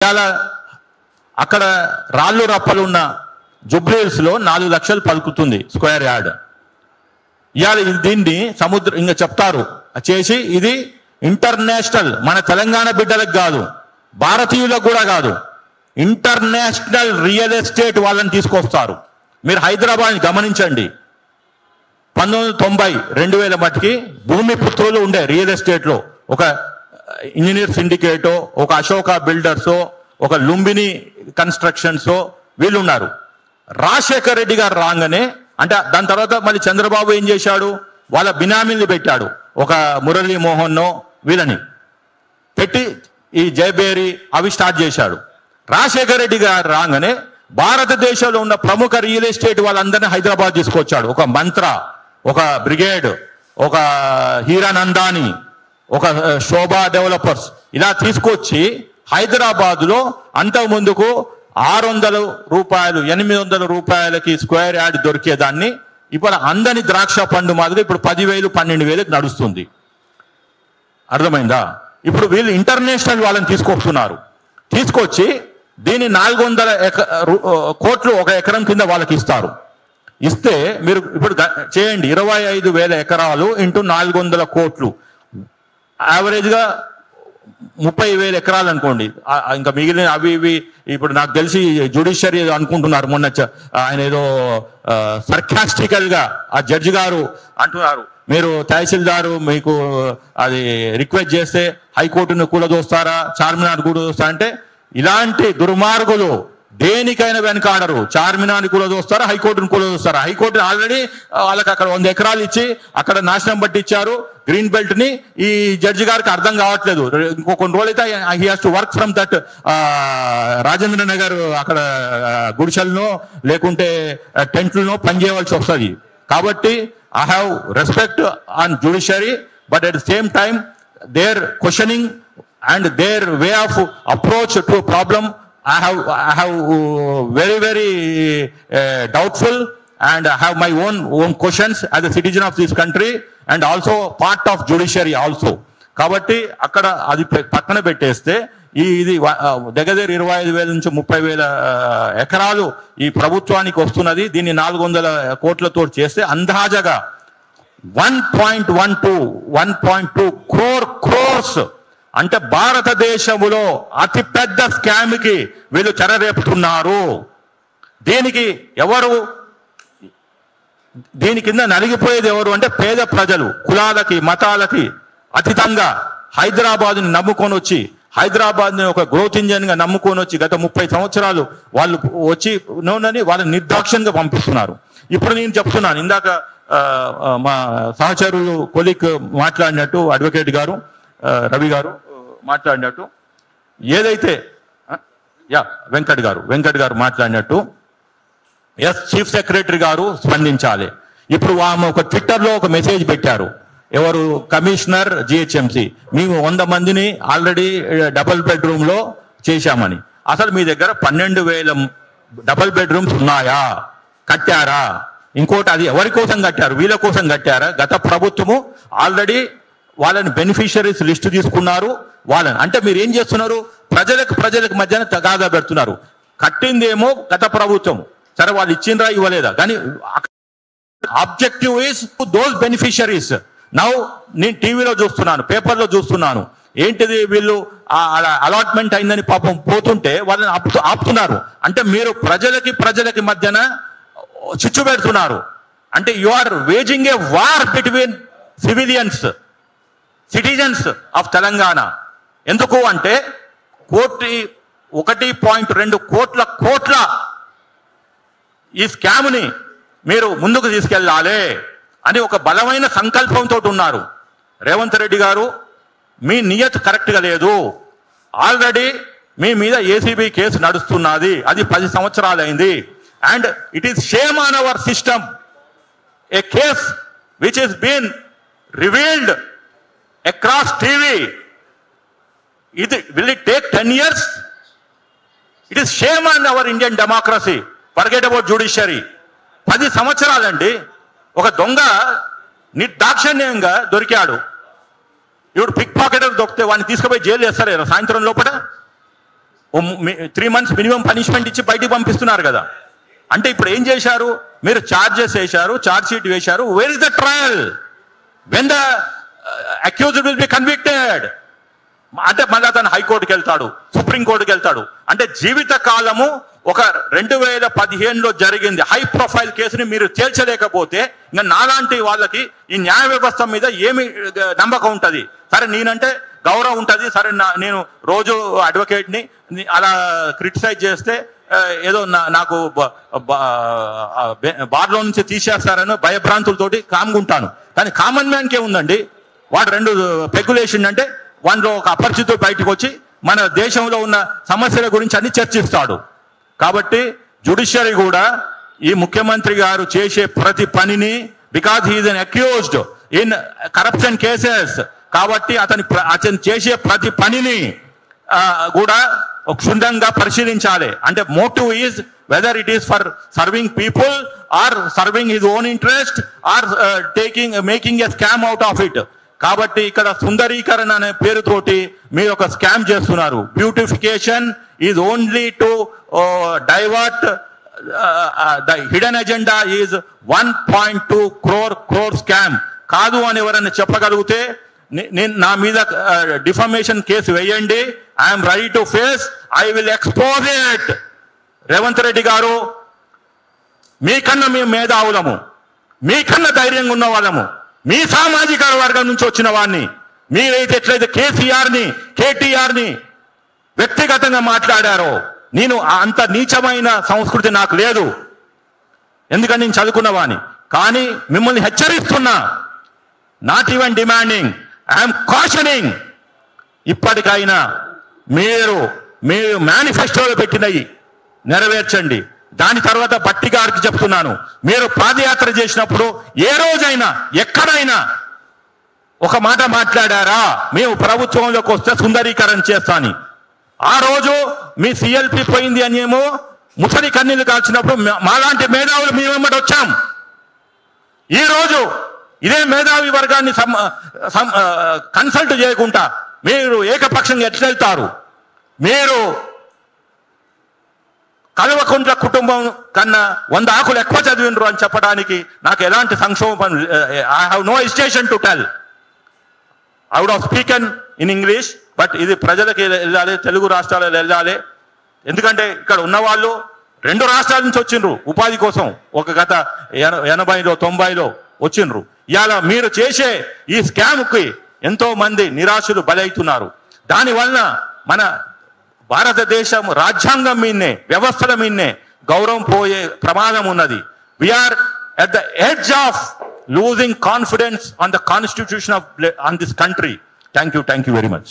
ఇవాళ అక్కడ రాళ్ళు రప్పలు ఉన్న జుబ్లీహిల్స్లో 4 లక్షలు పలుకుతుంది స్క్వేర్ యార్డ్. ఇవాళ దీన్ని సముద్రం ఇంకా చెప్తారు చేసి ఇది ఇంటర్నేషనల్, మన తెలంగాణ బిడ్డలకు కాదు, భారతీయులకు కూడా కాదు, ఇంటర్నేషనల్ రియల్ ఎస్టేట్ వాళ్ళని తీసుకొస్తారు. మీరు హైదరాబాద్ గమనించండి, 1990 2000 మట్టికి భూమి పుత్రులు ఉండే రియల్ ఎస్టేట్లో. ఒక ఇంజనీర్ సిండికేటో, ఒక అశోక బిల్డర్సో, ఒక లుంబిని కన్స్ట్రక్షన్సో వీళ్ళు ఉన్నారు. రాజశేఖర్ రెడ్డి గారు రాగానే, అంటే దాని తర్వాత మళ్ళీ చంద్రబాబు ఏం చేశాడు, వాళ్ళ బినామీని పెట్టాడు. ఒక మురళీ మోహన్నో వీళ్ళని పెట్టి ఈ జయబేరి అవి స్టార్ట్ చేశాడు. రాజశేఖర్ రెడ్డి గారు రాగానే భారతదేశంలో ఉన్న ప్రముఖ రియల్ ఎస్టేట్ వాళ్ళందరినీ హైదరాబాద్ తీసుకొచ్చాడు. ఒక మంత్రా, ఒక బ్రిగేడ్, ఒక హీరానందాని, ఒక శోభా డెవలపర్స్, ఇలా తీసుకొచ్చి హైదరాబాద్లో అంతకుముందుకు 600 రూపాయలు 800 రూపాయలకి స్క్వేర్ యార్డ్ దొరికేదాన్ని ఇప్పుడు అందని ద్రాక్ష పండు మాదిరి ఇప్పుడు 10,000 12,000కి నడుస్తుంది. అర్థమైందా? ఇప్పుడు వీళ్ళు ఇంటర్నేషనల్ వాళ్ళని తీసుకొస్తున్నారు. తీసుకొచ్చి దీన్ని 400 కోట్లు ఒక ఎకరం కింద వాళ్ళకి ఇస్తారు. ఇస్తే మీరు ఇప్పుడు చేయండి, 25,000 ఎకరాలు ఇంటూ 400 కోట్లు, యావరేజ్గా 30,000 ఎకరాలు అనుకోండి. ఇంకా మిగిలిన అవి ఇవి ఇప్పుడు నాకు తెలిసి జ్యుడిషియరీ అనుకుంటున్నారు. మొన్న ఆయన ఏదో సర్కాస్టికల్ గా ఆ జడ్జి గారు అంటున్నారు, మీరు తహసీల్దారు మీకు అది రిక్వెస్ట్ చేస్తే హైకోర్టును కూలదోస్తారా, చార్మినార్ కూలదోస్తారా అంటే, ఇలాంటి దుర్మార్గులు దేనికైనా వెనకాడరు. చార్మినార్ని కూలదోస్తారా, హైకోర్టును కూలదోస్తారా? హైకోర్టు ఆల్రెడీ వాళ్ళకి అక్కడ 100 ఎకరాలు ఇచ్చి అక్కడ నాశనం బట్టి ఇచ్చారు గ్రీన్ బెల్ట్ ని. ఈ జడ్జి గారికి అర్థం కావట్లేదు. ఇంకో కొన్ని రోజులైతే he has to work from that Rajendra Nagar అక్కడ గుడిసెలనో లేకుంటే టెంట్లనో పనిచేయవలసి వస్తుంది. కాబట్టి I have respect on judiciary, but at the same time, their questioning and their way of approach to a problem, I have very doubtful, and I have my own questions as a citizen of this country and also part of judiciary also. కాబట్టి అక్కడ అది పక్కన పెట్టేస్తే ఇది దగ్గర 25,000 నుంచి 30,000 ఎకరాలు ఈ ప్రభుత్వానికి వస్తున్నది. దీన్ని 400 కోట్లతో చేస్తే అందాజగా 1.2 crores అంటే భారతదేశంలో అతి పెద్ద స్కామ్ కి వీళ్ళు చెరరేపుతున్నారు. దీని కింద నలిగిపోయేది ఎవరు అంటే పేద ప్రజలు, కులాలకి మతాలకి అతీతంగా హైదరాబాద్ని నమ్ముకొని వచ్చి, హైదరాబాద్ని ఒక గ్రోత్ ఇంజన్ గా నమ్ముకొని వచ్చి గత 30 సంవత్సరాలు వాళ్ళు వచ్చి నోనని వాళ్ళని నిర్దాక్ష్యంగా పంపిస్తున్నారు. ఇప్పుడు నేను చెప్తున్నాను, ఇందాక మా సహచరులు కొలిక్ మాట్లాడినట్టు, అడ్వకేట్ గారు రవి గారు మాట్లాడినట్టు, ఏదైతే వెంకట్ గారు మాట్లాడినట్టు, చీఫ్ సెక్రటరీ గారు స్పందించాలి. ఇప్పుడు ఆమె ఒక ట్విట్టర్లో ఒక మెసేజ్ పెట్టారు, ఎవరు కమిషనర్ జిహెచ్ఎంసి, మేము 100 మందిని ఆల్రెడీ డబుల్ బెడ్రూమ్ లో చేశామని. అసలు మీ దగ్గర 12,000 డబుల్ బెడ్రూమ్స్ ఉన్నాయా? కట్టారా? ఇంకోటి, అది ఎవరి కోసం కట్టారు? వీళ్ళ కోసం కట్టారా? గత ప్రభుత్వము ఆల్రెడీ వాళ్ళని బెనిఫిషరీస్ లిస్ట్ తీసుకున్నారు. వాళ్ళని అంటే మీరు ఏం చేస్తున్నారు, ప్రజలకు మధ్యన తగాదా పెడుతున్నారు. కట్టిందేమో గత ప్రభుత్వం, సరే వాళ్ళు ఇచ్చిండ్రా ఇవ్వలేదా, కానీ objective is those beneficiaries. Now నేను టీవీలో చూస్తున్నాను, పేపర్లో చూస్తున్నాను, ఏంటిది వీళ్ళు అలాట్మెంట్ అయిందని పాపం పోతుంటే వాళ్ళని ఆపుతున్నారు. అంటే మీరు ప్రజలకి మధ్యన చిచ్చు పెడుతున్నారు. అంటే you are waging a war between citizens of Telangana. ఎందుకు అంటే 1.2 కోట్ల ఈ స్కామ్ని మీరు ముందుకు తీసుకెళ్ళాలి అని ఒక బలమైన సంకల్పంతో ఉన్నారు. రేవంత్ రెడ్డి గారు, మీ నియత్ కరెక్ట్గా లేదు. ఆల్రెడీ మీ మీద ఏసీబీ కేసు నడుస్తున్నది, అది 10 సంవత్సరాలు అయింది. And it is shame on our system, a case which is been revealed across TV. Will it take 10 years? It is shame on our Indian democracy. Forget about judiciary. 10 సంవత్సరాలండి. ఒక దొంగ నిర్దాక్షిణ్యంగా దొరికాడు. ఇప్పుడు pick pocketer దొరికితే వాడిని తీసుకుపోయి jail వేస్తారా సాయంత్రం లోపల? 3 months మినిమం పనిష్మెంట్ ఇచ్చి బయటికి పంపిస్తున్నారు కదా. అంటే ఇప్పుడు ఏం చేశారు? మీరు ఛార్జెస్ వేశారు, ఛార్జ్ షీట్ వేశారు. Where is the trial? When the accused will be convicted? అంటే మళ్ళీ అతను హైకోర్టుకి వెళ్తాడు, సుప్రీంకోర్టుకి వెళ్తాడు. అంటే జీవిత కాలము ఒక 2015లో జరిగింది హై ప్రొఫైల్ కేసుని మీరు తేల్చలేకపోతే ఇంకా నాలాంటి వాళ్ళకి ఈ న్యాయ వ్యవస్థ మీద ఏమి నమ్మకం ఉంటుంది? సరే నేనంటే గౌరవం ఉంటుంది, సరే నేను రోజు అడ్వకేట్ని అలా క్రిటిసైజ్ చేస్తే ఏదో నాకు బార్లో నుంచి తీసేస్తారని భయభ్రాంతులతోటి కామ్గుంటాను. కానీ కామన్ మ్యాన్కి ఏముందండి? వాడు 2 పెగ్గులేషన్ అంటే వాటిలో ఒక అపరిచితుడు బయటకు వచ్చి మన దేశంలో ఉన్న సమస్యల గురించి అన్ని చర్చిస్తాడు. కాబట్టి జ్యుడిషియరీ కూడా ఈ ముఖ్యమంత్రి గారు చేసే ప్రతి పనిని, because he is an accused in corruption cases, కాబట్టి అతను చేసే ప్రతి పనిని కూడా క్షుణ్ణంగా పరిశీలించాలి. అంటే motive is whether it is for serving people or serving his own interest or making a scam out of it. కాబట్టి ఇక్కడ సుందరీకరణ అనే పేరుతోటి మీరు ఒక స్కామ్ చేస్తున్నారు. Beautification is only to divert the hidden agenda is 1.2 crore scam కాదు అని ఎవరైనా చెప్పగలిగితే నేను నా మీద డిఫమేషన్ కేసు వేయండి. I'm ready to face, I will expose it. Revanth Reddy గారు, మీకన్నా మేము మేధావులము, మీకన్నా ధైర్యంగా ఉన్న వాళ్ళము, మీ సామాజిక వర్గం నుంచి వచ్చిన వాడిని. మీరైతే ఎట్లయితే కేటీఆర్ని వ్యక్తిగతంగా మాట్లాడారో, నేను అంత నీచమైన సంస్కృతి నాకు లేదు, ఎందుకని నేను చదువుకున్నవాణ్ణి. కానీ మిమ్మల్ని హెచ్చరిస్తున్నా, not even demanding, I'm cautioning. ఇప్పటికైనా మీరు మేనిఫెస్టోలో పెట్టినవి నెరవేర్చండి. దాని తర్వాత బట్టి గారికి చెప్తున్నాను, మీరు పాదయాత్ర చేసినప్పుడు ఏ రోజైనా ఎక్కడైనా ఒక మాట మాట్లాడారా? మేము ప్రభుత్వంలోకి వస్తే సుందరీకరణ చేస్తాని. ఆ రోజు మీ సిఎల్పి పోయింది అని ఏమో ముసలి కన్నీళ్లు కాల్చినప్పుడు మాలాంటి మేధావులు మీ వెంబడి వచ్చాం. ఈ రోజు ఇదే మేధావి వర్గాన్ని కన్సల్ట్ చేయకుండా మీరు ఏకపక్షంగా ఎట్లా వెళ్తారు? మీరు కల్వకుంట్ల కుటుంబం కన్నా 100 ఆకులు ఎక్కువ చదివినరు అని చెప్పడానికి నాకు ఎలాంటి సంక్షోభం. I have no hesitation to tell. I would have spoken in English, but ఇది ప్రజలకి వెళ్ళాలి, తెలుగు రాష్ట్రాలలో వెళ్ళాలి. ఎందుకంటే ఇక్కడ ఉన్నవాళ్ళు 2 రాష్ట్రాల నుంచి వచ్చిండ్రు ఉపాధి కోసం. ఒక గత 80లో 90లో వచ్చిండ్రు. ఇవాళ మీరు చేసే ఈ స్కామ్కి ఎంతో మంది నిరాశలు బలవుతున్నారు. దానివల్ల మన భారతదేశం రాజ్యాంగం మీదనే, వ్యవస్థల మీదనే గౌరవం పోయే ప్రమాదం ఉన్నది. We're at the edge of losing confidence on the constitution of on this country. Thank you very much.